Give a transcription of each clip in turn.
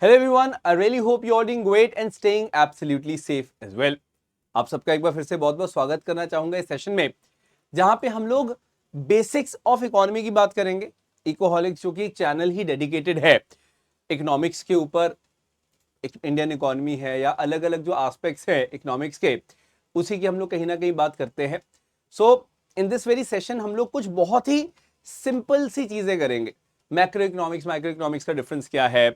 Hello everyone, I really hope you are doing great and staying absolutely safe as well. आप सबका एक बार फिर से बहुत बहुत स्वागत करना चाहूंगा इस सेशन में, जहां पे हम लोग बेसिक्स ऑफ इकोनॉमी की बात करेंगे। इकोहॉलिक्स जो कि एक चैनल ही डेडिकेटेड है इकोनॉमिक्स के ऊपर, इंडियन इकोनॉमी है या अलग अलग जो एस्पेक्ट्स है इकोनॉमिक्स के, उसी की हम लोग कहीं ना कहीं बात करते हैं। सो इन दिस वेरी सेशन हम लोग कुछ बहुत ही सिंपल सी चीजें करेंगे। मैक्रो इकोनॉमिक्स माइक्रो इकोनॉमिक्स का डिफरेंस क्या है,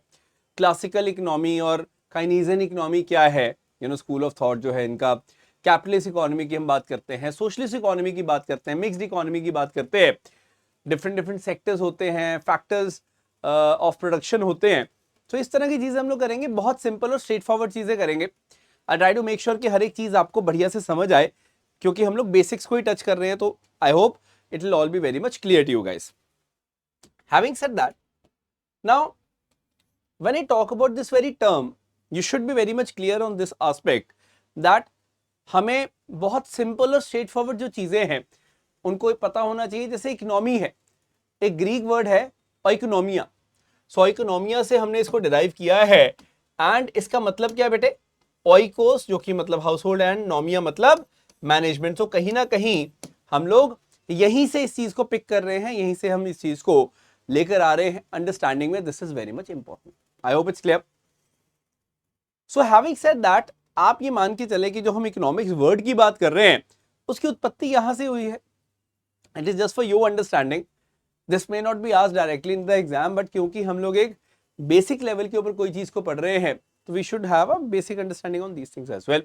क्लासिकल इकोनॉमी और काइनीजियन इकोनॉमी क्या है, स्कूल ऑफ थॉट जो है इनका, कैपिटलिस्ट इकोनॉमी की हम बात करते हैं, सोशलिस्ट इकोनॉमी की बात करते हैं, मिक्स्ड इकोनॉमी की बात करते हैं। डिफरेंट डिफरेंट सेक्टर्स होते हैं, फैक्टर्स ऑफ प्रोडक्शन होते हैं। तो इस तरह की चीजें हम लोग करेंगे, बहुत सिंपल और स्ट्रेट फॉरवर्ड चीजें करेंगे। I try to make sure कि हर एक चीज आपको बढ़िया से समझ आए, क्योंकि हम लोग बेसिक्स को ही टच कर रहे हैं। तो I hope it will all be very much clear to you guys. Having said that, now when I talk about this very term, you should be very much clear on this aspect that हमें बहुत simple और straight forward जो चीजें हैं उनको पता होना चाहिए। जैसे इकोनॉमी है, एक ग्रीक वर्ड है ओइकोनोमिया। सो इकोनोमिया से हमने इसको डिराइव किया है, एंड इसका मतलब क्या है बेटे, ओइकोस जो कि मतलब हाउस होल्ड, एंड नोमिया मतलब मैनेजमेंट। तो कहीं ना कहीं हम लोग यहीं से इस चीज को पिक कर रहे हैं, यहीं से हम इस चीज को लेकर आ रहे हैं अंडरस्टैंडिंग में। This is very much important, I hope it's clear. So having said that, आप ये मान के चले कि जो हम इकोनॉमिक्स वर्ड की बात कर रहे हैं उसकी उत्पत्ति यहां से हुई है। It is just for your understanding, this may not be asked directly in the exam, but क्योंकि हम लोग एक बेसिक लेवल के ऊपर कोई चीज को पढ़ रहे हैं तो we should have a basic understanding on these things as well.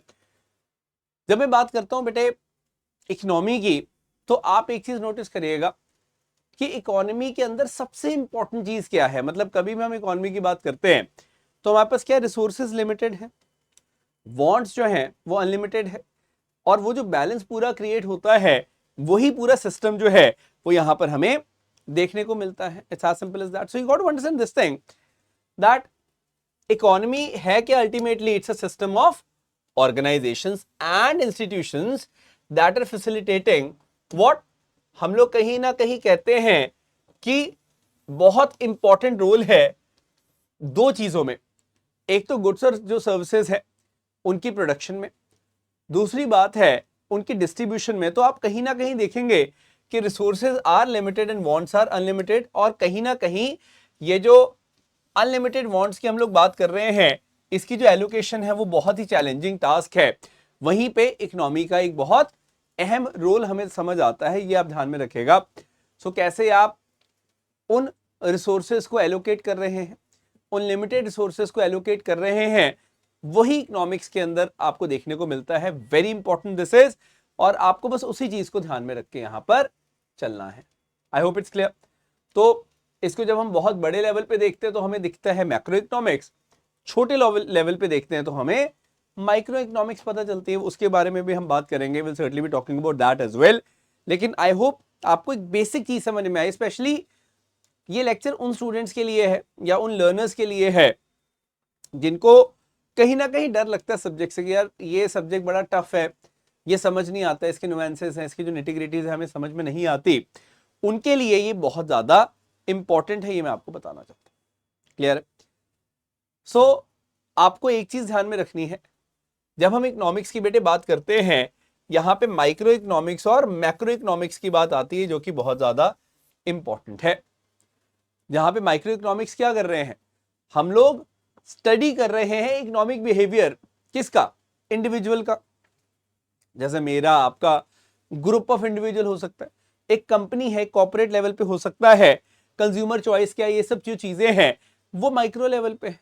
जब मैं बात करता हूं बेटे इकोनॉमी की, तो आप एक चीज नोटिस करिएगा कि इकोनॉमी के अंदर सबसे इंपॉर्टेंट चीज क्या है। मतलब कभी भी हम इकोनॉमी की बात करते हैं तो हमारे पास क्या, रिसोर्सेज लिमिटेड है, वांट्स जो हैं वो अनलिमिटेड है, और वो जो बैलेंस पूरा क्रिएट होता है वही पूरा सिस्टम जो है वो यहां पर हमें देखने को मिलता है। It's as simple as that. So you got to understand this thing that economy है कि ultimately it's a system of organisations and institutions that are facilitating what हम लोग कहीं ना कहीं कहते हैं कि बहुत इंपॉर्टेंट रोल है दो चीजों में। एक तो गुड्स और जो सर्विसेज है उनकी प्रोडक्शन में, दूसरी बात है उनकी डिस्ट्रीब्यूशन में। तो आप कहीं ना कहीं देखेंगे कि resources are limited and wants are unlimited, और कहीं ना कहीं ये जो अनलिमिटेड वांट्स की हम लोग बात कर रहे हैं, इसकी जो एलोकेशन है वो बहुत ही चैलेंजिंग टास्क है। वहीं पे इकोनॉमी का एक बहुत अहम रोल हमें समझ आता है, ये आप ध्यान में रखेगा। सो कैसे आप उन रिसोर्सेज को एलोकेट कर रहे हैं, उन लिमिटेड रिसोर्सेज को एलोकेट कर रहे हैं, वही इकोनॉमिक्स के अंदर आपको देखने को मिलता है। वेरी इंपॉर्टेंट दिस इज, और आपको बस उसी चीज को ध्यान में रख के यहां पर चलना है। आई होप इट्स क्लियर। तो इसको जब हम बहुत बड़े लेवल पे देखते हैं तो हमें दिखता है मैक्रो इकोनॉमिक्स, छोटे लेवल पे देखते हैं तो हमें माइक्रो इकोनॉमिक्स पता चलती है। उसके बारे में भी हम बात करेंगे, will certainly be talking about that as well. लेकिन आई होप आपको एक बेसिक चीज समझ में आई। स्पेशली ये लेक्चर उन स्टूडेंट्स के लिए है या उन लर्नर्स के लिए है जिनको कहीं ना कहीं डर लगता है सब्जेक्ट से कि यार ये सब्जेक्ट बड़ा टफ है, ये समझ नहीं आता, इसके नुएंसेस हैं, इसकी जो निटिग्रिटीज है हमें समझ में नहीं आती। उनके लिए ये बहुत ज्यादा इंपॉर्टेंट है, ये मैं आपको बताना चाहता हूं। क्लियर है? सो आपको एक चीज ध्यान में रखनी है, जब हम इकोनॉमिक्स की बेटे बात करते हैं, यहां पे माइक्रो इकोनॉमिक्स और मैक्रो इकोनॉमिक्स की बात आती है, जो कि बहुत ज्यादा इंपॉर्टेंट है। जहां पे माइक्रो इकोनॉमिक्स क्या कर रहे हैं, हम लोग स्टडी कर रहे हैं इकोनॉमिक बिहेवियर किसका, इंडिविजुअल का। जैसे मेरा आपका ग्रुप ऑफ इंडिविजुअल हो सकता है, एक कंपनी है कॉर्पोरेट लेवल पे हो सकता है, कंज्यूमर चॉइस क्या, ये सब जो चीजें हैं वो माइक्रो लेवल पे है।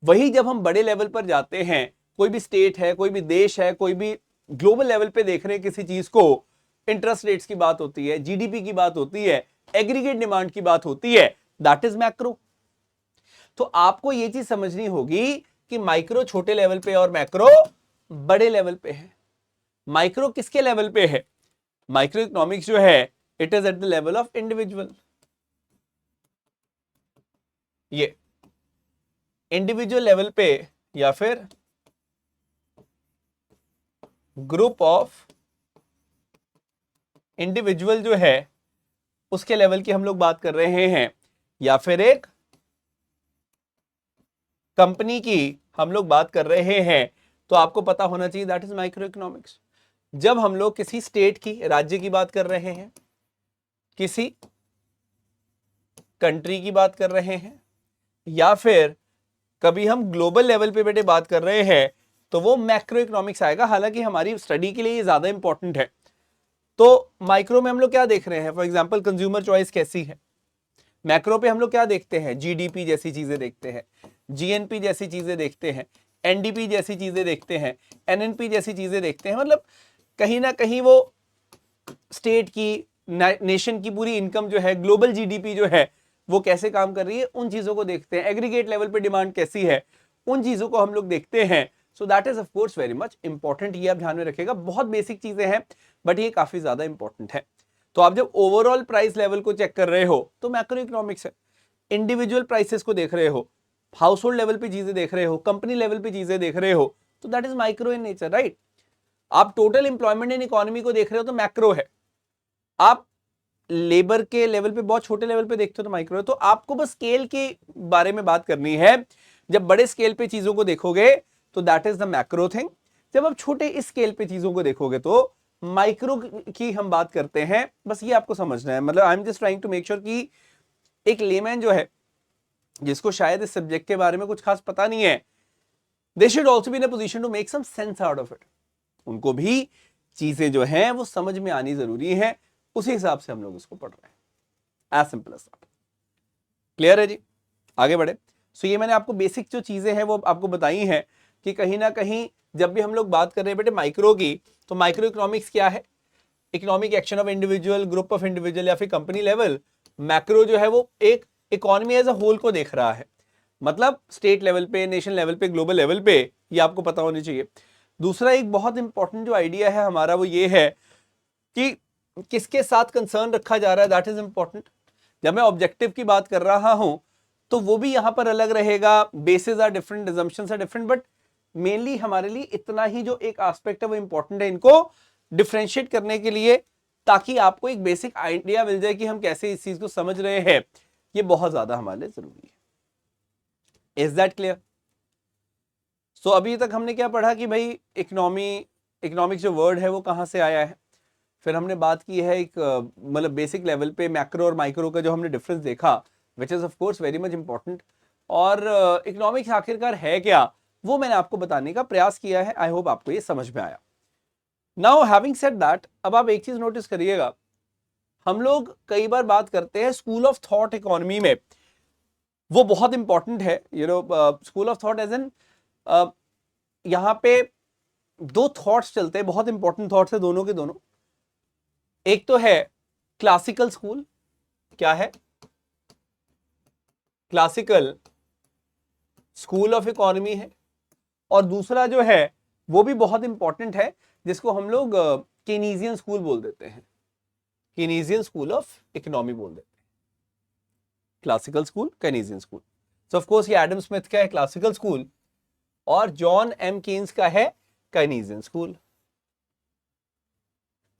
वही जब हम बड़े लेवल पर जाते हैं, कोई भी स्टेट है, कोई भी देश है, कोई भी ग्लोबल लेवल पे देख रहे हैं किसी चीज को, इंटरेस्ट रेट्स की बात होती है, जीडीपी की बात होती है, एग्रीगेट डिमांड की बात होती है, दैट इज मैक्रो। तो आपको यह चीज समझनी होगी कि माइक्रो छोटे लेवल पे और मैक्रो बड़े लेवल पे है। माइक्रो किसके लेवल पे है, माइक्रो इकोनॉमिक्स जो है it is at the level of individual. ये इंडिविजुअल लेवल पे या फिर ग्रुप ऑफ इंडिविजुअल जो है उसके लेवल की हम लोग बात कर रहे हैं, या फिर एक कंपनी की हम लोग बात कर रहे हैं तो आपको पता होना चाहिए दैट इज माइक्रो इकोनॉमिक्स। जब हम लोग किसी स्टेट की, राज्य की बात कर रहे हैं, किसी कंट्री की बात कर रहे हैं, या फिर कभी हम ग्लोबल लेवल पे बेटे बात कर रहे हैं, तो वो मैक्रो इकोनॉमिक्स आएगा। हालांकि हमारी स्टडी के लिए ये ज्यादा इंपॉर्टेंट है। तो माइक्रो में हम लोग क्या देख रहे हैं, फॉर एग्जांपल कंज्यूमर चॉइस कैसी है। मैक्रो पे हम लोग क्या देखते हैं, जीडीपी जैसी चीजें देखते हैं, जीएनपी जैसी चीजें देखते हैं, एनडीपी जैसी चीजें देखते हैं, एनएनपी जैसी चीजें देखते हैं। मतलब कहीं ना कहीं वो स्टेट की, नेशन की पूरी इनकम जो है, ग्लोबल जीडीपी जो है वो कैसे काम कर रही है, उन चीजों को देखते हैं। एग्रीगेट लेवल पे डिमांड कैसी है, उन चीजों को हम लोग देखते हैं। So that is of course very much important. ये आप ध्यान में रखिएगा, बहुत बेसिक चीजें हैं बट ये काफी ज्यादा इंपॉर्टेंट है। तो आप जब ओवरऑल प्राइस लेवल को चेक कर रहे हो तो मैक्रो इकोनॉमिक्स है। इंडिविजुअल प्राइसेस को देख रहे हो, हाउस होल्ड लेवल पे चीजें देख रहे हो, कंपनी लेवल पे चीजें देख रहे हो, तो that is micro in nature, right. आप टोटल इंप्लॉयमेंट इन इकोनॉमी को देख रहे हो तो मैक्रो है। आप लेबर के लेवल पे, बहुत छोटे लेवल पे देखते हो तो माइक्रो है। तो आपको बस स्केल के बारे में बात करनी है। जब बड़े स्केल पे चीजों को देखोगे तो that is the macro thing. जब आप छोटे स्केल पे चीजों को देखोगे तो माइक्रो की हम बात करते हैं। बस ये आपको समझना है। मतलब I am just trying to make sure कि एक लेमैन जो है, जिसको शायद इस सब्जेक्ट के बारे में कुछ खास पता नहीं है, they should also be in a position to make some sense out of it. उनको भी चीजें जो हैं वो समझ में आनी जरूरी है। उसी हिसाब से हम लोग इसको पढ़ रहे हैं। As simple as that. Clear है जी? आगे बढ़े। सो ये मैंने आपको बेसिक जो चीजें हैं वो आपको बताई हैं कि कहीं ना कहीं जब भी हम लोग बात कर रहे हैं बेटे माइक्रो की, तो माइक्रो इकोनॉमिक्स क्या है, economic action of individual, group of individual या फिर कंपनी लेवल। मैक्रो जो है वो एक इकोनॉमी एज अ होल को देख रहा है, मतलब स्टेट लेवल पे, नेशन लेवल पे, ग्लोबल लेवल पे। ये आपको पता होनी चाहिए। दूसरा एक बहुत इंपॉर्टेंट जो आइडिया है हमारा वो ये है कि किसके साथ कंसर्न रखा जा रहा है, दैट इज इंपॉर्टेंट। जब मैं ऑब्जेक्टिव की बात कर रहा हूं तो वो भी यहां पर अलग रहेगा, basis are different, assumptions are different, but mainly हमारे लिए इतना ही जो एक एस्पेक्ट है वो इंपॉर्टेंट है इनको डिफरेंशिएट करने के लिए, ताकि आपको एक बेसिक आइडिया मिल जाए कि हम कैसे इस चीज को समझ रहे हैं। ये बहुत ज्यादा हमारे लिए जरूरी है। Is that clear? सो अभी तक हमने क्या पढ़ा कि भाई इकोनॉमिक्स जो वर्ड है वो कहां से आया है। फिर हमने बात की है एक मतलब बेसिक लेवल पे मैक्रो और माइक्रो का जो हमने डिफरेंस देखा, which is of course very much important. और इकोनॉमिक्स आखिरकार है क्या, वो मैंने आपको बताने का प्रयास किया है। आई होप आपको ये समझ में आया। नाउ हैविंग सेड दैट, अब आप एक चीज नोटिस करिएगा, हम लोग कई बार बात करते हैं स्कूल ऑफ थॉट इकोनॉमी में, वो बहुत इंपॉर्टेंट है। You know, school of thought as an, यहां पे दो थॉट्स चलते हैं, बहुत इंपॉर्टेंट थॉट्स है दोनों के दोनों। एक तो है क्लासिकल स्कूल, क्या है, क्लासिकल स्कूल ऑफ इकोनॉमी है। और दूसरा जो है वो भी बहुत इंपॉर्टेंट है, जिसको हम लोग केनीजियन स्कूल बोल देते हैं, केनीजियन स्कूल ऑफ इकोनॉमी बोल देते हैं। Classical school, Keynesian school. So of course ये एडम स्मिथ का है क्लासिकल स्कूल और जॉन एम केन्स का है केनीजियन स्कूल।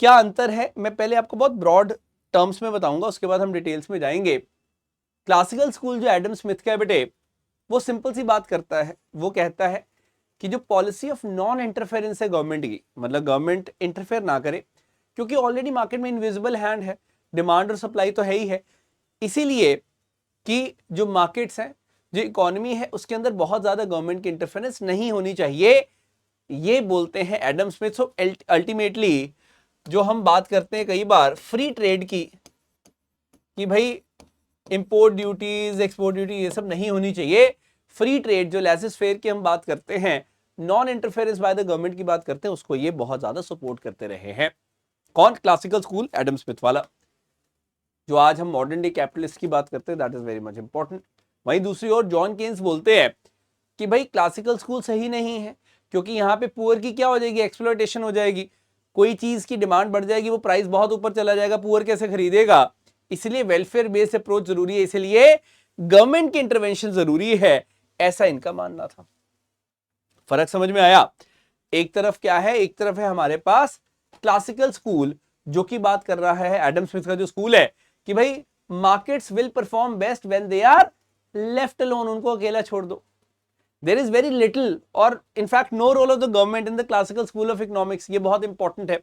क्या अंतर है, मैं पहले आपको बहुत ब्रॉड टर्म्स में बताऊंगा, उसके बाद हम डिटेल्स में जाएंगे। क्लासिकल स्कूल जो एडम स्मिथ का है बेटे, वो सिंपल सी बात करता है। वो कहता है कि जो पॉलिसी ऑफ नॉन इंटरफेरेंस है गवर्नमेंट की, मतलब गवर्नमेंट इंटरफेयर ना करे, क्योंकि ऑलरेडी मार्केट में इनविजिबल हैंड है, डिमांड और सप्लाई तो है ही है। इसीलिए कि जो मार्केट्स हैं, जो इकोनॉमी है, उसके अंदर बहुत ज्यादा गवर्नमेंट की इंटरफेरेंस नहीं होनी चाहिए, ये बोलते हैं एडम स्मिथ। सो अल्टीमेटली जो हम बात करते हैं कई बार फ्री ट्रेड की, कि भाई इंपोर्ट ड्यूटीज, एक्सपोर्ट ड्यूटी, ये सब नहीं होनी चाहिए। फ्री ट्रेड जो लेसिस फेयर की हम बात करते हैं, non interference bye the government की बात करते हैं, उसको ये बहुत ज्यादा सपोर्ट करते रहे हैं। कौन? क्लासिकल स्कूल, एडम स्मिथ वाला। जो आज हम मॉडर्न डे कैपिटलिस्ट की बात करते हैं, that is very much important. वहीं दूसरी ओर जॉन केन्स बोलते हैं कि भाई क्लासिकल स्कूल सही नहीं है, क्योंकि यहाँ पे पुअर की क्या हो जाएगी, एक्सप्लॉयटेशन हो जाएगी। कोई चीज की डिमांड बढ़ जाएगी, वो प्राइस बहुत ऊपर चला जाएगा, पुअर कैसे खरीदेगा। इसलिए वेलफेयर बेस्ड अप्रोच जरूरी है, इसलिए गवर्नमेंट की इंटरवेंशन जरूरी है, ऐसा इनका मानना था। फर्क समझ में आया? एक तरफ क्या है, एक तरफ है हमारे पास क्लासिकल स्कूल, जो की बात कर रहा है एडम स्मिथ का जो स्कूल है, कि भाई markets will perform best when they are left alone, उनको अकेला छोड़ दो। देयर इज वेरी लिटिल और in fact no role of the government in the classical school of economics. ये बहुत इंपॉर्टेंट है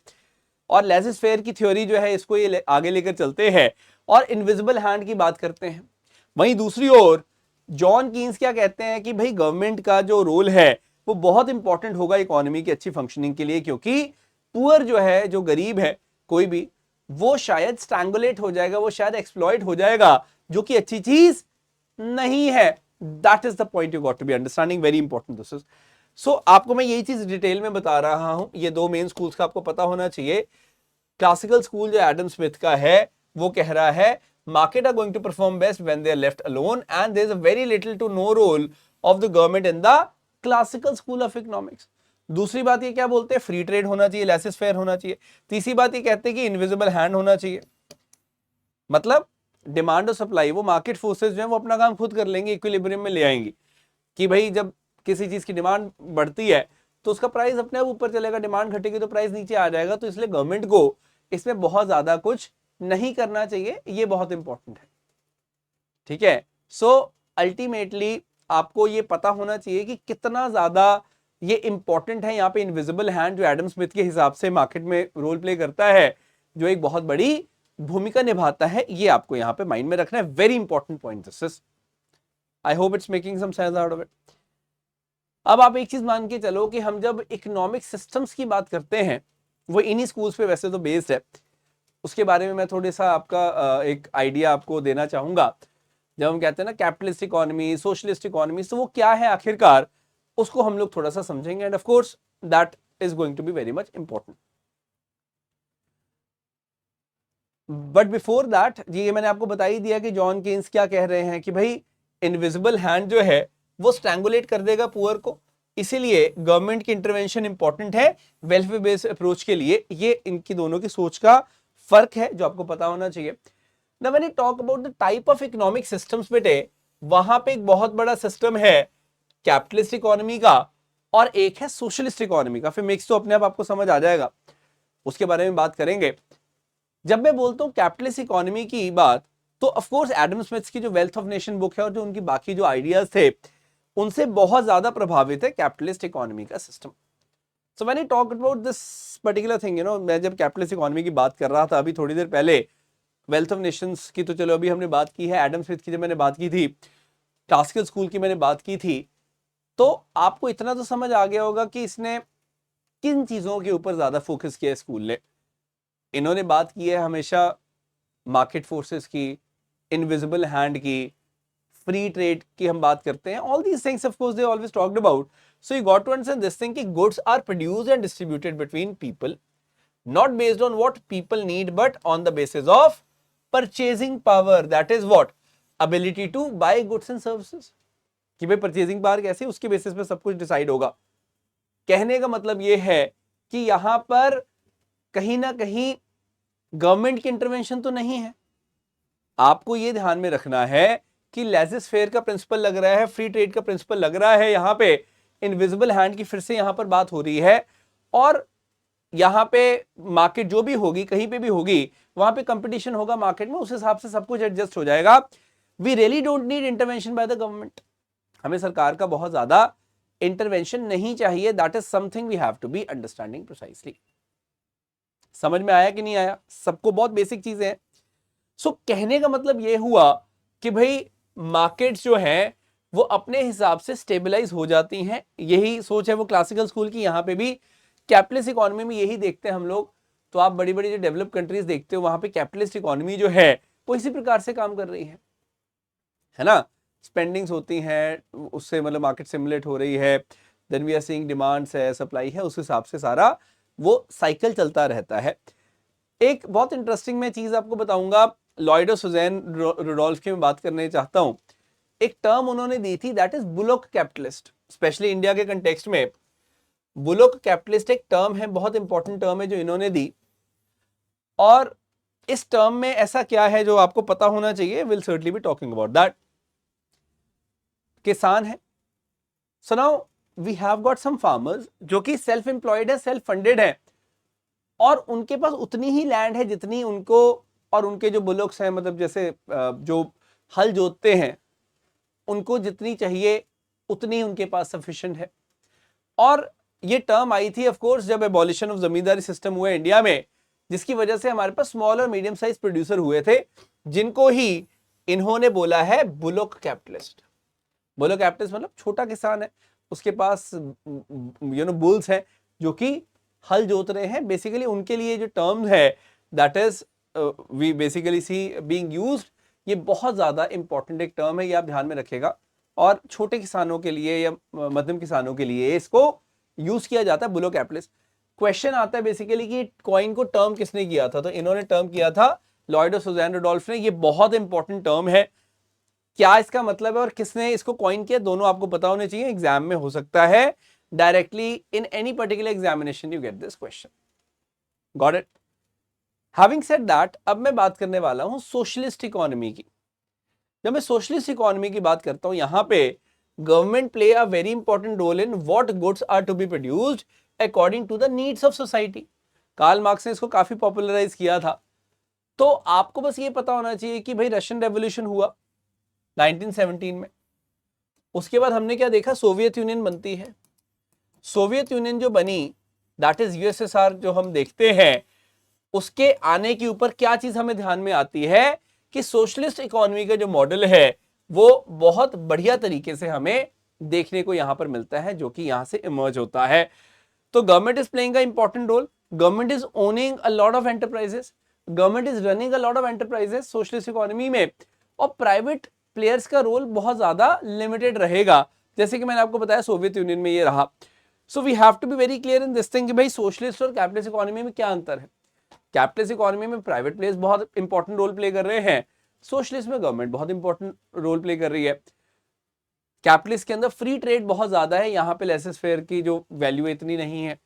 और लेजिस फेयर की थ्योरी जो है इसको ये आगे लेकर चलते हैं और इनविजिबल हैंड की बात करते हैं। वहीं दूसरी ओर जॉन कीन्स क्या कहते हैं कि भाई गवर्नमेंट का जो रोल है वो बहुत इंपॉर्टेंट होगा इकोनॉमी की अच्छी फंक्शनिंग के लिए, क्योंकि पुअर जो है, जो गरीब है कोई भी, वो शायद स्ट्रैंगुलेट हो जाएगा, वो शायद एक्सप्लॉइट हो जाएगा, जो कि अच्छी चीज नहीं है। That is the point you got to be understanding, very important this is. So आपको मैं यही चीज डिटेल में बता रहा हूं, ये दो मेन स्कूल्स का आपको पता होना चाहिए। क्लासिकल स्कूल जो एडम स्मिथ का है वो कह रहा है market are going to perform best when they are left alone and there is a very little to no role of the government in the classical school of economics। दूसरी बात ये क्या बोलते हैं, फ्री ट्रेड होना चाहिए, laces fair होना चाहिए। तीसरी बात ये कहते हैं कि इनविजिबल हैंड होना चाहिए, मतलब डिमांड और सप्लाई, वो मार्केट फोर्सेस जो है वो अपना काम खुद कर लेंगे, इक्विलिब्रियम में ले आएंगी कि भाई जब किसी चीज की डिमांड बढ़ती है तो उसका प्राइस अपने आप ऊपर चलेगा, डिमांड घटेगी तो प्राइस नीचे आ जाएगा। तो इसलिए गवर्नमेंट को इसमें बहुत ज्यादा कुछ नहीं करना चाहिए, ये बहुत इंपॉर्टेंट है, ठीक है। सो अल्टीमेटली आपको ये पता होना चाहिए कि कितना ज्यादा ये इंपॉर्टेंट है यहाँ पे इनविजिबल हैंड, जो एडम स्मिथ के हिसाब से मार्केट में रोल प्ले करता है, जो एक बहुत बड़ी भूमिका निभाता है। ये आपको यहाँ पे माइंड में रखना है, very important point this is. I hope it's making some sense out of it. अब आप एक चीज मान के चलो कि हम जब इकोनॉमिक सिस्टम्स की बात करते हैं, वो इन्हीं स्कूल्स पे वैसे तो बेस्ड है, उसके बारे में मैं थोड़ा सा आपका एक आइडिया आपको देना चाहूंगा। जब हम कहते हैं ना कैपिटलिस्ट इकोनॉमी, सोशलिस्ट इकोनॉमी, तो वो क्या है आखिरकार, उसको हम लोग थोड़ा सा समझेंगे end of course that is going to be very much important. But before that जी, ये मैंने आपको बता ही दिया कि जॉन कीन्स क्या कह रहे हैं कि भाई इनविजिबल हैंड जो है वो स्ट्रैंगुलेट कर देगा पुअर को, इसीलिए गवर्नमेंट की इंटरवेंशन इंपॉर्टेंट है वेलफेयर बेस्ड अप्रोच के लिए। ये इनकी दोनों की सोच का फर्क है जो आपको पता होना चाहिए। Now when you talk about the type of economic systems बेटे, वहां पे एक बहुत बड़ा सिस्टम है कैपिटलिस्ट इकोनॉमी का और एक है सोशलिस्ट इकोनॉमी का। फिर मिक्स तो अपने आप आपको समझ आ जाएगा, उसके बारे में बात करेंगे। जब मैं बोलता हूं कैपिटलिस्ट इकोनॉमी की बात, तो ऑफ कोर्स एडम स्मिथ की जो वेल्थ ऑफ नेशन बुक है और जो उनकी बाकी जो आइडियाज थे उनसे बहुत ज्यादा प्रभावित है कैपिटलिस्ट इकोनॉमी का system. So when I talk about this particular thing, मैं जब कैपिटलिस्ट इकोनॉमी की बात कर रहा था अभी थोड़ी देर पहले, वेल्थ ऑफ नेशंस की तो चलो अभी हमने बात की है, एडम स्मिथ की जब मैंने बात की थी, क्लासिकल स्कूल की मैंने बात की थी, तो आपको इतना तो समझ आ गया होगा कि इसने किन चीजों के ऊपर ज्यादा फोकस किया है स्कूल ने। इन्होंने बात की है हमेशा मार्केट फोर्सेस की, इनविजिबल हैंड की, फ्री ट्रेड की हम बात करते हैं, all these things of course they always talked about. So you got to understand this thing कि goods are produced and distributed between people, not based on what people need but on the basis of purchasing power, that is what ability to buy goods and services। कि भाई purchasing power कैसे, उसके basis पे सब कुछ decide होगा। कहने का मतलब ये है कि यहां पर कहीं ना कहीं गवर्नमेंट की इंटरवेंशन तो नहीं है। आपको ये ध्यान में रखना है कि लेजिस फेयर का प्रिंसिपल लग रहा है, फ्री ट्रेड का प्रिंसिपल लग रहा है, यहां पे इनविजिबल हैंड की फिर से यहां पर बात हो रही है, और यहां पे मार्केट जो भी होगी, कहीं पे भी होगी, वहां पे कंपटीशन होगा मार्केट में, उस हिसाब से सब कुछ एडजस्ट हो जाएगा। We really don't need intervention by the government, हमें सरकार का बहुत ज्यादा इंटरवेंशन नहीं चाहिए। That is something we have to be understanding precisely. समझ में आया कि नहीं आया? सबको बहुत बेसिक चीजें हैं। सो कहने का मतलब यह हुआ कि भाई मार्केट्स जो है वो अपने हिसाब से स्टेबलाइज हो जाती हैं, यही सोच है वो क्लासिकल स्कूल की। यहां पे भी कैपिटलिस्ट इकोनॉमी में यही देखते हैं हम लोग। तो आप बड़ी बड़ी जो डेवलप कंट्रीज देखते हो वहां पे कैपिटलिस्ट इकोनॉमी जो है वो इसी प्रकार से काम कर रही है ना। स्पेंडिंग्स होती हैं, उससे मतलब मार्केट सिमुलेट हो रही है, then we are seeing demands है, सप्लाई है, उस हिसाब से सारा वो साइकिल चलता रहता है। एक बहुत इंटरेस्टिंग मैं चीज आपको बताऊंगा, लॉयड और सुजैन रुडोल्फ की मैं बात करने चाहता हूं। एक टर्म उन्होंने दी थी, that is bullock capitalist. Specially India के कंटेक्स्ट में बुलोक कैपिटलिस्ट एक टर्म है, बहुत इंपॉर्टेंट टर्म है जो इन्होंने दी। और इस टर्म में ऐसा क्या है जो आपको पता होना चाहिए, will certainly be talking about that. किसान है, so now we have got some farmers जो कि सेल्फ एम्प्लॉयड है, सेल्फ फंडेड है, और उनके पास उतनी ही लैंड है जितनी उनको, और उनके जो बुलोक्स हैं, मतलब जैसे जो हल जोतते हैं, उनको जितनी चाहिए उतनी ही उनके पास सफिशिएंट है। और ये टर्म आई थी ऑफ कोर्स जब एबॉलिशन ऑफ जमींदारी सिस्टम हुआ इंडिया में, जिसकी वजह से हमारे पास स्मॉल और मीडियम साइज प्रोड्यूसर हुए थे, जिनको ही इन्होंने बोला है बुलोक कैपिटलिस्ट। बुलोक कैपिटलिस्ट मतलब छोटा किसान है, उसके पास बुल्स है जो कि हल जोत रहे हैं। बेसिकली उनके लिए जो टर्म है that is we basically see being used, ये बहुत ज्यादा इंपॉर्टेंट एक टर्म है, ये आप ध्यान में रखिएगा। और छोटे किसानों के लिए या मध्यम किसानों के लिए इसको यूज किया जाता है बुलोक कैपिटलिस्ट। क्वेश्चन आता है बेसिकली कि कॉइन को टर्म किसने किया था, तो इन्होंने टर्म किया था लॉयड और सुजैन रुडोल्फ ने। ये बहुत इंपॉर्टेंट टर्म है, क्या इसका मतलब है और किसने इसको कॉइन किया, दोनों आपको पता होने चाहिए। एग्जाम में हो सकता है directly in any particular examination you get this question. Got it? Having said that, अब मैं बात करने वाला हूं सोशलिस्ट इकोनॉमी की। जब मैं सोशलिस्ट इकोनॉमी की बात करता हूं, यहां पे government play a very important role in what goods are to be produced according to the needs of society. Karl Marx ने इसको काफी पॉपुलराइज किया था। तो आपको बस ये पता होना चाहिए कि भाई रशियन रेवोल्यूशन हुआ 1917 में, उसके बाद हमने क्या देखा, सोवियत यूनियन बनती है। सोवियत यूनियन जो बनी दैट इज यूएसएसआर जो हम देखते हैं, उसके आने के ऊपर क्या चीज हमें ध्यान में आती है कि सोशलिस्ट इकोनॉमी का जो मॉडल है वो बहुत बढ़िया तरीके से हमें देखने को यहां पर मिलता है, जो कि यहां से इमर्ज होता है। तो government is playing a important role, government is owning a lot of enterprises, government is running a lot of enterprises socialist economy में। और प्राइवेट प्लेयर्स का रोल बहुत ज्यादा लिमिटेड रहेगा, जैसे कि मैंने आपको बताया सोवियत यूनियन में ये रहा। So we have to be very clear in this thing कि भाई सोशलिस्ट और कैपिटलिस्ट इकोनॉमी में क्या अंतर है। कैपिटलिस्ट इकोनॉमी में प्राइवेट प्लेयर्स बहुत इंपॉर्टेंट रोल प्ले कर रहे हैं, सोशलिस्ट में गवर्नमेंट बहुत इंपॉर्टेंट रोल प्ले कर रही है। कैपिटलिस्ट के अंदर फ्री ट्रेड बहुत ज्यादा है, यहाँ पे लेसेस फेयर की जो वैल्यू इतनी नहीं है।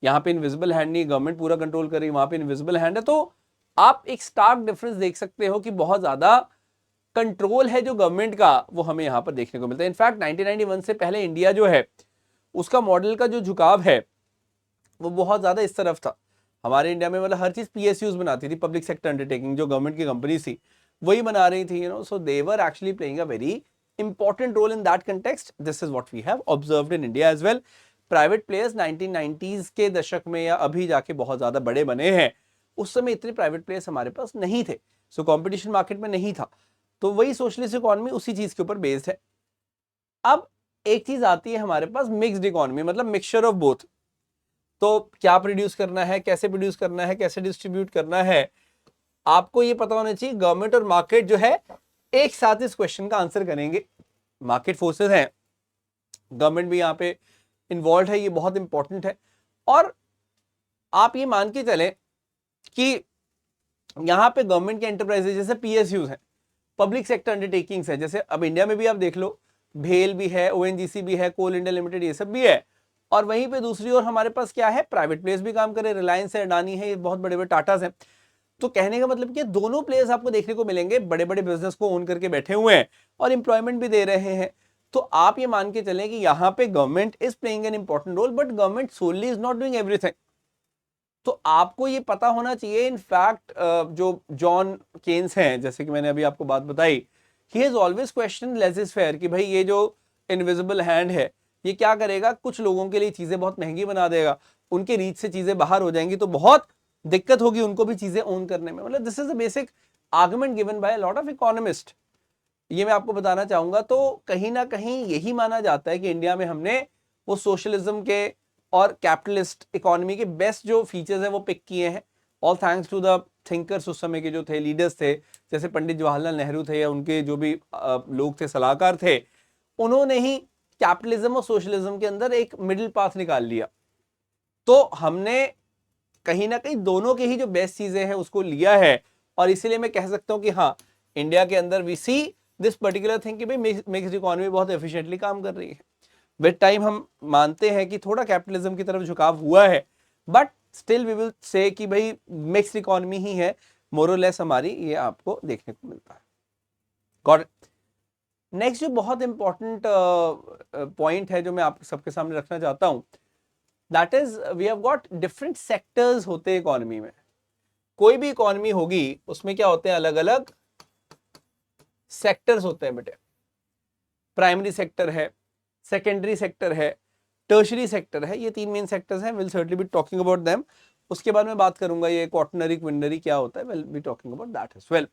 यहाँ पे इनविजिबल हैंड नहीं, गवर्नमेंट पूरा कंट्रोल कर रही है, वहां पे इनविजिबल हैंड है। तो आप एक स्टार्क डिफरेंस देख सकते हो कि बहुत ज्यादा कंट्रोल है जो गवर्नमेंट का, वो हमें यहाँ पर देखने को मिलता है। इनफैक्ट 1991 से पहले इंडिया जो है उसका मॉडल का जो झुकाव है वो बहुत ज्यादा इस तरफ था। हमारे इंडिया में मतलब हर चीज पीएसयूज बनाती थी, पब्लिक सेक्टर अंडरटेकिंग, जो गवर्नमेंट की कंपनी थी वही बना रही थी, सो दे were actually playing a very important role in that context. This is what we have observed in India as well. Private players 1990s के दशक में या अभी जाके बहुत ज्यादा बड़े बने हैं, उस समय इतने प्राइवेट प्लेयर्स हमारे पास नहीं थे, सो कंपटीशन मार्केट में नहीं था। तो वही सोशलिस्ट इकोनॉमी उसी चीज के ऊपर बेस्ड है। अब एक चीज आती है हमारे पास मिक्स्ड इकोनॉमी, मतलब मिक्सचर ऑफ बोथ। तो क्या प्रोड्यूस करना है, कैसे प्रोड्यूस करना है, कैसे डिस्ट्रीब्यूट करना है, आपको ये पता होना चाहिए। गवर्नमेंट और मार्केट जो है एक साथ इस क्वेश्चन का आंसर करेंगे। मार्केट फोर्सेस हैं, गवर्नमेंट भी यहाँ पे इन्वॉल्व है, ये बहुत इंपॉर्टेंट है। और आप ये मान के चलें कि यहाँ पे गवर्नमेंट के एंटरप्राइजेज जैसे पीएसयूज हैं, पब्लिक सेक्टर अंडरटेकिंग्स है, जैसे अब इंडिया में भी आप देख लो, भेल भी है, ओएनजीसी भी है, कोल इंडिया लिमिटेड, ये सब भी है। और वहीं पे दूसरी ओर हमारे पास क्या है, प्राइवेट प्लेयर्स भी काम कर रहे हैं, रिलायंस है, अडानी है, ये बहुत बड़े बड़े टाटास हैं। तो कहने का मतलब कि दोनों प्लेयर्स आपको देखने को मिलेंगे, बड़े बड़े बिजनेस को ओन करके बैठे हुए हैं और इंप्लॉयमेंट भी दे रहे हैं। तो आप ये मान के चलें कि यहाँ पे government is playing an important role, but government solely is not doing everything. तो आपको ये पता होना चाहिए। इनफैक्ट जो जॉन केन्स हैं, जैसे कि मैंने अभी आपको बात बताई, he has always question laces fair कि भाई ये जो इनविजिबल हैंड है ये क्या करेगा, कुछ लोगों के लिए चीजें बहुत महंगी बना देगा, उनके रीच से चीजें बाहर हो जाएंगी, तो बहुत दिक्कत होगी उनको भी चीजें ओन करने में। मतलब this is the basic argument given by lot of economist, ये मैं आपको बताना चाहूंगा। तो कहीं ना कहीं यही माना जाता है कि इंडिया में हमने वो सोशलिज्म के और कैपिटलिस्ट इकोनॉमी के बेस्ट जो फीचर्स हैं वो पिक किए हैं, all thanks to the thinkers उस समय के जो थे, लीडर्स थे, जैसे पंडित जवाहरलाल नेहरू थे या उनके जो भी लोग थे, सलाहकार थे, उन्होंने ही कैपिटलिज्म और सोशलिज्म के अंदर एक मिडिल पाथ निकाल लिया। तो हमने कहीं ना कहीं दोनों के ही जो बेस्ट चीजें हैं उसको लिया है, और इसीलिए मैं कह सकता हूं कि हाँ, इंडिया के अंदर we see this particular thing कि भाई मिक्स्ड इकोनॉमी बहुत एफिशिएंटली काम कर रही है। विद टाइम हम मानते हैं कि थोड़ा कैपिटलिज्म की तरफ झुकाव हुआ है, but still we will say कि भाई मिक्स्ड इकोनॉमी ही है मोर और लेस हमारी, ये आपको देखने को मिलता है। Got it? नेक्स्ट जो बहुत इंपॉर्टेंट पॉइंट है जो मैं आप सबके सामने रखना चाहता हूं, that is we have got different sectors होते हैं इकोनॉमी में। कोई भी इकोनॉमी होगी उसमें क्या होते हैं, अलग अलग सेक्टर्स होते हैं बेटे। प्राइमरी सेक्टर है, सेकेंडरी सेक्टर है, टर्शरी सेक्टर है, ये 3 मेन सेक्टर्स हैं। Will certainly be talking about them. उसके बाद मैं बात करूंगा ये क्वाटरनरी क्विनरी क्या होता है, will be talking about that as well.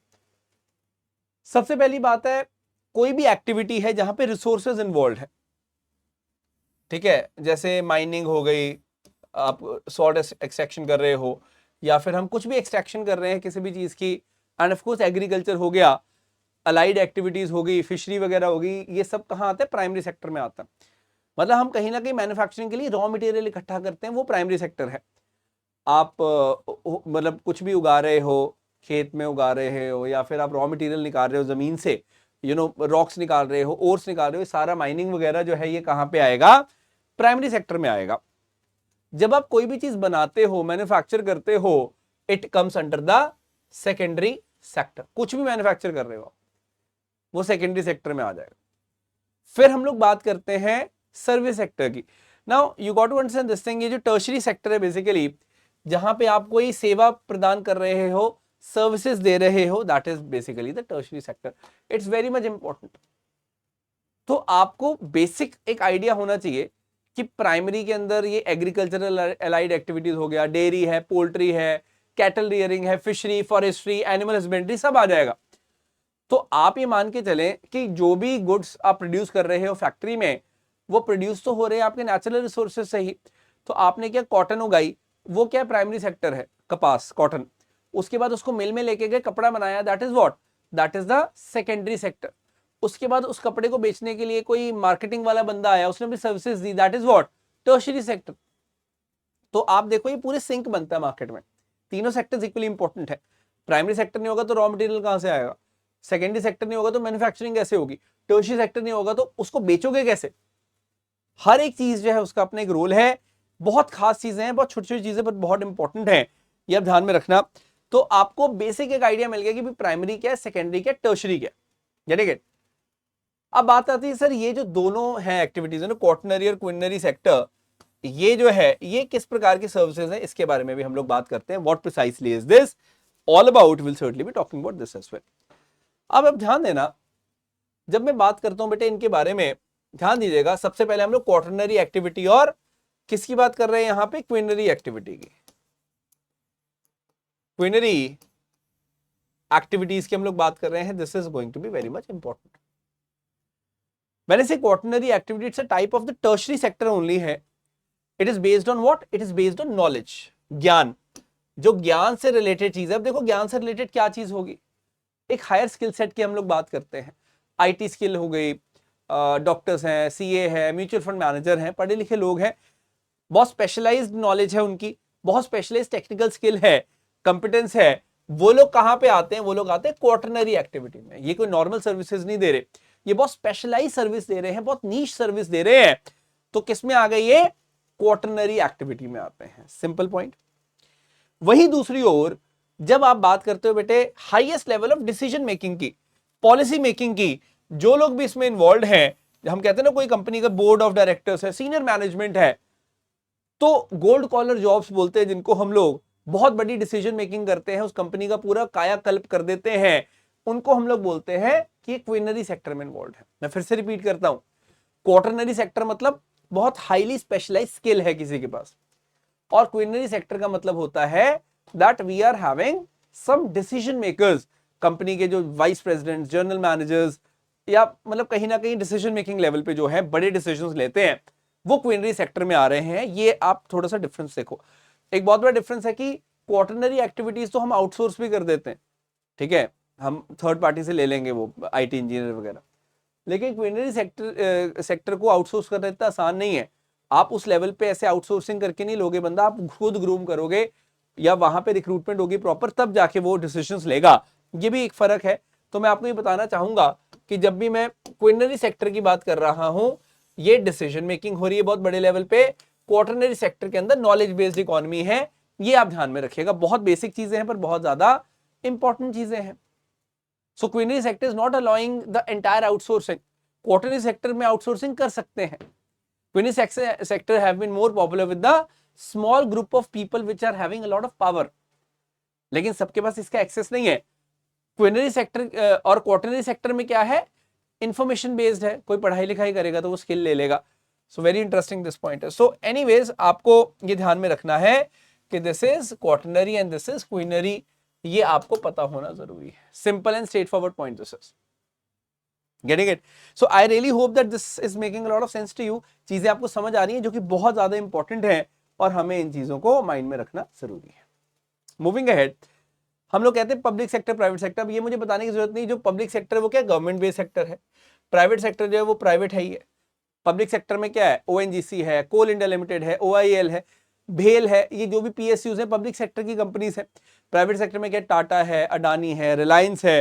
सबसे पहली बात है, कोई भी एक्टिविटी है जहां पे रिसोर्सेज इन्वॉल्व है, ठीक है, जैसे माइनिंग हो गई, आप सॉल्ट एक्सट्रैक्शन कर रहे हो, या फिर हम कुछ भी एक्सट्रैक्शन कर रहे हैं किसी भी चीज की, एंड ऑफ कोर्स एग्रीकल्चर हो गया, अलाइड एक्टिविटीज हो गई, फिशरी वगैरह हो गई, ये सब कहाँ आते हैं, प्राइमरी सेक्टर में आता है। मतलब हम कहीं ना कहीं मैन्युफैक्चरिंग के लिए रॉ मटेरियल इकट्ठा करते हैं, वो प्राइमरी सेक्टर है। आप मतलब कुछ भी उगा रहे हो, खेत में उगा रहे हो, या फिर आप रॉ मटेरियल निकाल रहे हो जमीन से, रॉक्स निकाल रहे हो, ओर्स निकाल रहे हो, सारा माइनिंग वगैरह जो है ये कहाँ पे आएगा, प्राइमरी सेक्टर में आएगा। जब आप कोई भी चीज बनाते हो, मैन्युफैक्चर करते हो, it comes under the secondary sector. कुछ भी मैन्युफैक्चर कर रहे हो वो सेकेंडरी सेक्टर में आ जाएगा। फिर हम लोग बात करते हैं सर्विस सेक्टर की। Now you got to understand this thing, ये जो टर्शरी सेक्टर है बेसिकली, जहां पे आप कोई सेवा प्रदान कर रहे हो, सर्विसेज दे रहे हो, that is basically the tertiary sector. It's very much important. तो आपको बेसिक एक आइडिया होना चाहिए कि प्राइमरी के अंदर ये एग्रीकल्चरल अलाइड एक्टिविटीज हो गया, डेयरी है, पोल्ट्री है, कैटल रियरिंग है, फिशरी, फॉरेस्ट्री, एनिमल हस्बेंड्री, सब आ जाएगा। तो आप ये मान के चलें कि जो भी गुड्स आप प्रोड्यूस कर रहे हो फैक्ट्री में, वो प्रोड्यूस तो हो रहे हैं आपके नेचुरल रिसोर्सेज से ही। तो आपने क्या कॉटन उगाई, वो क्या प्राइमरी सेक्टर है, कपास, कॉटन। उसके बाद उसको मिल में लेके गए, कपड़ा बनाया, that is what, that is the secondary sector. उसके बाद उस कपड़े को बेचने के लिए कोई मार्केटिंग वाला बंदा आया, उसने भी services the, that is what, tertiary sector. तो आप देखो ये पूरे सिंक बनता है मार्केट में, तीनों सेक्टर्स इक्वली इंपॉर्टेंट है। प्राइमरी सेक्टर नहीं होगा तो रॉ मटेरियल कहां से आएगा, सेकेंडरी सेक्टर नहीं होगा तो मैन्युफैक्चरिंग कैसे होगी, टर्शरी सेक्टर नहीं होगा तो उसको बेचोगे कैसे। हर एक चीज जो है उसका अपना एक रोल है। बहुत खास चीजें हैं, बहुत छोटी छोटी चीजें पर बहुत इंपॉर्टेंट है, ये आप ध्यान में रखना। तो आपको बेसिक एक आइडिया मिल गया कि प्राइमरी क्या है, सेकेंडरी क्या है, टर्शरी क्या है, गेट इट। अब बात आती है सर ये जो दोनों है एक्टिविटीज है ना, क्वाटरनरी और क्विनरी सेक्टर, ये जो है ये किस प्रकार की सर्विसेज है, इसके बारे में भी हम लोग बात करते हैं। What precisely is this all about, will certainly be talking about this as well. अब ध्यान देना, जब मैं बात करता हूं बेटे इनके बारे में, ध्यान दीजिएगा। सबसे पहले हम लोग क्वाटरनरी एक्टिविटी और किसकी बात कर रहे हैं यहां पे, क्विनरी एक्टिविटी की। क्विनरी एक्टिविटीज की हम लोग बात कर रहे हैं, this is going to be very much important. मैंने से quaternary activity it's a type of the tertiary sector only है। It is based on what, it is based on knowledge, ज्ञान, जो ज्ञान से रिलेटेड चीज है। अब देखो ज्ञान से रिलेटेड क्या चीज होगी, एक हायर स्किल सेट की हम लोग बात करते हैं। आईटी स्किल हो गई, डॉक्टर्स हैं, सीए है, म्यूचुअल फंड मैनेजर हैं, पढ़े लिखे लोग हैं, बहुत स्पेशलाइज्ड नॉलेज है उनकी, बहुत स्पेशलाइज्ड टेक्निकल स्किल है, कंपिटेंस है। वो लोग कहां पे आते हैं, वो लोग आते हैं क्वाटरनरी एक्टिविटी में। ये कोई नॉर्मल सर्विसेज नहीं दे रहे, ये बहुत स्पेशलाइज सर्विस दे रहे हैं, बहुत नीश सर्विस दे रहे हैं। तो किस में आ गए ये, क्वाटरनरी एक्टिविटी में आते हैं, सिंपल पॉइंट। वही दूसरी ओर जब आप बात करते हो बेटे highest level of decision making की, पॉलिसी मेकिंग की, जो लोग भी इसमें इन्वॉल्व हैं, हम कहते हैं ना कोई कंपनी का बोर्ड ऑफ डायरेक्टर्स है, सीनियर मैनेजमेंट है, तो गोल्ड कॉलर जॉब्स बोलते हैं जिनको हम लोग, बहुत बड़ी डिसीजन मेकिंग करते हैं, उस कंपनी का पूरा कायाकल्प कर देते हैं, उनको हम लोग बोलते हैं कि क्विनरी सेक्टर में इन्वॉल्व है। मैं फिर से रिपीट करता हूं, क्वाटरनरी सेक्टर मतलब बहुत हाईली स्पेशलाइज्ड स्किल है किसी के पास, और क्विनरी सेक्टर का मतलब होता है that we are having some decision makers, company के जो वाइस प्रेसिडेंट, जनरल मैनेजर्स, या मतलब कहीं ना कहीं डिसीजन मेकिंग लेवल पे जो है बड़े डिसीजंस लेते हैं, वो क्विनरी सेक्टर में आ रहे हैं। ये आप थोड़ा सा डिफरेंस देखो। एक बहुत बड़ा डिफरेंस है कि क्वाटरनरी एक्टिविटीज तो हम आउटसोर्स भी कर देते हैं, ठीक है, हम थर्ड पार्टी से ले लेंगे वो आईटी इंजीनियर वगैरह, लेकिन क्विनरी सेक्टर को आउटसोर्स करना इतना आसान नहीं है। आप उस लेवल पे ऐसे आउटसोर्सिंग करके नहीं लोगे बंदा, आप खुद ग्रूम करोगे या वहां पे रिक्रूटमेंट होगी प्रॉपर, तब जाके वो डिसीजंस लेगा। ये भी एक फर्क है। तो मैं आपको ये बताना चाहूंगा कि जब भी मैं क्विनरी सेक्टर की बात कर रहा हूं, ये डिसीजन मेकिंग हो रही है बहुत बड़े लेवल पे, क्वाटरनरी सेक्टर के अंदर नॉलेज बेस्ड इकोनॉमी है। ये आप ध्यान में रखिएगा, बहुत बेसिक चीजें हैं पर बहुत ज्यादा इंपॉर्टेंट चीजें हैं। So quinary sector is not allowing the entire outsourcing, quaternary sector में आउटसोर्सिंग कर सकते हैं। Quinary sector have been more popular with the small group of people which are having a lot of power, लेकिन सबके पास इसका access नहीं है। क्विनरी सेक्टर और क्वाटरनरी सेक्टर में क्या है, इंफॉर्मेशन बेस्ड है, कोई पढ़ाई लिखाई करेगा तो वो स्किल ले लेगा। So very interesting this point है। सो एनीवेज आपको ये ध्यान में रखना है कि this is quaternary and this is quinary, ये आपको पता होना जरूरी है। Simple and straightforward point this is, getting it? So I really hope that this is making a lot of sense to you. चीजें आपको समझ आ रही हैं जो कि बहुत ज्यादा इंपॉर्टेंट है और हमें इन चीजों को माइंड में रखना जरूरी है। मूविंग अहेड, हम लोग कहते हैं पब्लिक सेक्टर प्राइवेट सेक्टर। अब ये मुझे बताने की जरूरत नहीं, जो पब्लिक सेक्टर है वो क्या गवर्नमेंट बेस्ड सेक्टर है, प्राइवेट सेक्टर जो है वो प्राइवेट है ही है। पब्लिक सेक्टर में क्या है, ओएनजीसी है, कोल इंडिया लिमिटेड है, ओआईएल है, भेल है, ये जो भी पीएसयूज है पब्लिक सेक्टर की कंपनीज है। प्राइवेट सेक्टर में क्या, टाटा है, अडानी है, रिलायंस है,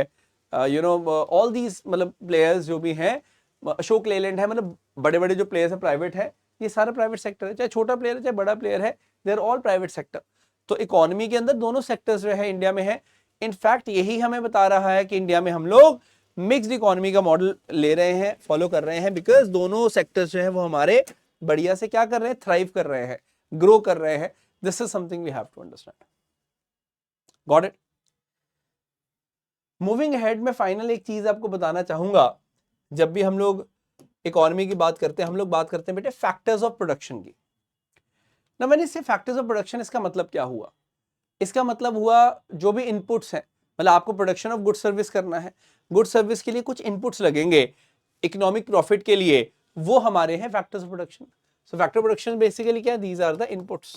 यू नो ऑल दीज मतलब प्लेयर्स जो भी हैं, अशोक लेलैंड है, मतलब बड़े बड़े जो प्लेयर्स है प्राइवेट है, ये सारा प्राइवेट सेक्टर है। चाहे छोटा प्लेयर है चाहे बड़ा प्लेयर है, they are all private sector. तो इकोनॉमी के अंदर दोनों सेक्टर्स जो है इंडिया में है। इनफैक्ट यही हमें बता रहा है कि इंडिया में हम लोग मिक्स्ड इकोनॉमी का मॉडल ले रहे हैं, फॉलो कर रहे हैं, बिकॉज दोनों सेक्टर्स जो है वो हमारे बढ़िया से क्या कर रहे हैं, थ्राइव कर रहे हैं, ग्रो कर रहे हैं। This is something we have to understand. Got it? Moving ahead में फाइनल एक चीज आपको बताना चाहूंगा, जब भी हम लोग इकोनॉमी की बात करते हैं हम लोग बात करते हैं बेटे फैक्टर्स ऑफ प्रोडक्शन की। ना मैंने इससे फैक्टर्स ऑफ प्रोडक्शन, इसका मतलब क्या हुआ? इसका मतलब हुआ जो भी इनपुट्स हैं, मतलब आपको प्रोडक्शन ऑफ गुड सर्विस करना है, गुड सर्विस के लिए कुछ इनपुट्स लगेंगे इकोनॉमिक प्रॉफिट के लिए, वो हमारे हैं factors of production. So factor production basically क्या है, these are the inputs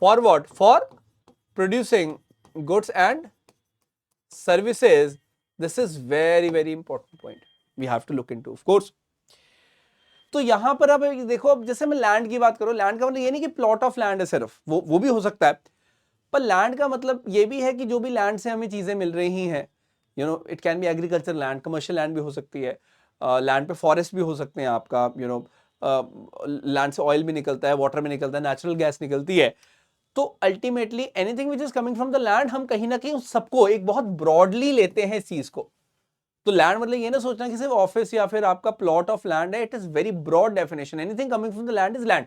for what, for producing goods and services. This is very very important point, we have to look into of course. तो यहां पर अब देखो, अब जैसे मैं लैंड की बात करूं, लैंड का मतलब ये नहीं कि प्लॉट ऑफ लैंड है सिर्फ, वो भी हो सकता है, पर लैंड का मतलब ये भी है कि जो भी लैंड से हमें चीजें मिल रही हैं, you know it can be agriculture land, commercial land भी हो सकती है, लैंड पे फॉरेस्ट भी हो सकते हैं आपका, यू नो लैंड से ऑयल भी निकलता है, वाटर भी निकलता है, नेचुरल गैस निकलती है। तो ultimately anything which is coming from the land, हम कहीं ना कहीं सबको एक बहुत ब्रॉडली लेते हैं इस चीज को। तो लैंड मतलब ये ना सोचना कि सिर्फ ऑफिस या फिर आपका प्लॉट ऑफ लैंड है, it is very broad definition, anything coming from the land is land.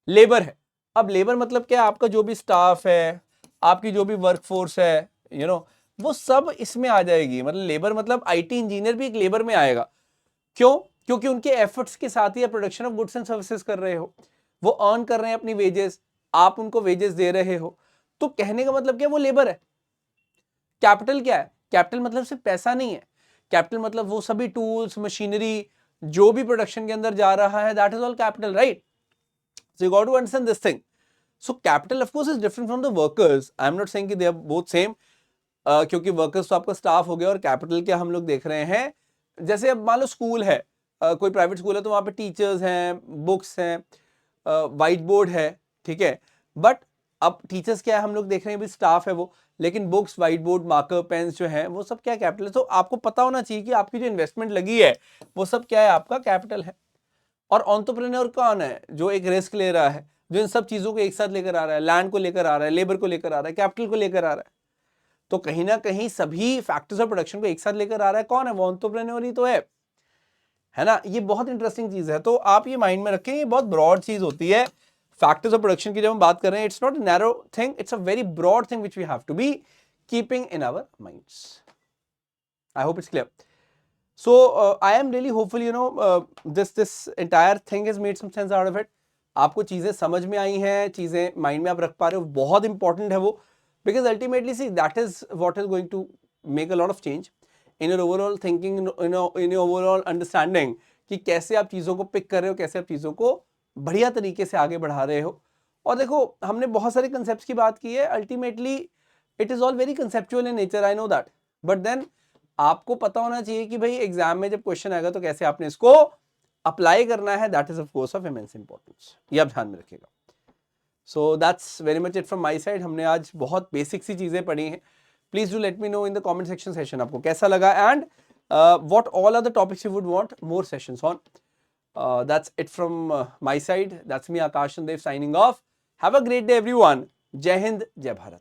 Labour है, अब लेबर मतलब क्या, आपका जो भी स्टाफ है, आपकी जो भी वर्कफोर्स है, यू नो वो सब इसमें आ जाएगी। मतलब लेबर मतलब आईटी इंजीनियर भी एक लेबर में आएगा। क्यों? क्योंकि उनके एफर्ट्स के साथ ही production of goods and services कर रहे हो, वो अर्न कर रहे हैं अपनी वेजेस, आप उनको वेजेस दे रहे हो। तो कहने का मतलब क्या, वो लेबर है। कैपिटल क्या है? कैपिटल मतलब सिर्फ पैसा नहीं है, कैपिटल मतलब वो सभी टूल्स, मशीनरी जो भी प्रोडक्शन के अंदर जा रहा है, that is all capital, right? So you got to understand this thing. So capital of course is different from the workers. I am not saying कि they are both same. क्योंकि workers तो आपका staff हो गया, और capital क्या हम लोग देख रहे हैं, जैसे अब मान लो स्कूल है, कोई प्राइवेट स्कूल है, तो वहां पे टीचर्स हैं, बुक्स हैं, व्हाइट बोर्ड है, ठीक है। बट अब टीचर्स क्या है हम लोग देख रहे हैं, भी स्टाफ है वो, लेकिन books, white board, marker, pens जो है वो सब क्या कैपिटल है। तो आपको पता होना चाहिए कि आपकी जो इन्वेस्टमेंट लगी है वो सब क्या है, आपका कैपिटल है। और एंटरप्रेन्योर कौन है? जो एक रिस्क ले रहा है, जो इन सब चीजों को एक साथ लेकर आ रहा है, लैंड को लेकर आ रहा है, लेबर को लेकर आ रहा है, कैपिटल को लेकर आ रहा है। तो कहीं ना कहीं सभी फैक्टर्स ऑफ प्रोडक्शन को एक साथ लेकर आ रहा है कौन है, वो एंटरप्रेन्योर ही तो है ना। ये बहुत इंटरेस्टिंग चीज है, तो आप ये माइंड में रखें, ये बहुत ब्रॉड चीज होती है। फैक्टर्स ऑफ प्रोडक्शन की जब हम बात कर रहे हैं, it's not narrow thing, it's a very broad thing which we have to be keeping in our minds. I hope it's clear. So I am really hopeful, you know, this entire thing has made some sense out of it. आपको चीजें समझ में आई हैं, चीजें mind में आप रख पा रहे हो, बहुत इंपॉर्टेंट है वो, because ultimately see that is what is going to make a lot of change in your overall thinking, in your overall understanding, कि कैसे आप चीजों को पिक कर रहे हो, कैसे आप चीजों को बढ़िया तरीके से आगे बढ़ा रहे हो। और देखो हमने बहुत सारे कंसेप्ट की बात की है, ultimately it is all very conceptual in nature, I know that, but then आपको पता होना चाहिए कि भाई एग्जाम में जब क्वेश्चन आएगा तो कैसे आपने इसको अप्लाई करना है, that is of course of immense importance, ये आप ध्यान में रखिएगा। So that's very much it from my side. हमने आज बहुत बेसिक सी चीजें पढ़ी हैं। Please do let me know in the comment section session आपको कैसा लगा, and what all are the topics you would want more sessions on. That's it from my side, that's me Akash Chandev signing off. Have a great day everyone. जय हिंद, जय भारत।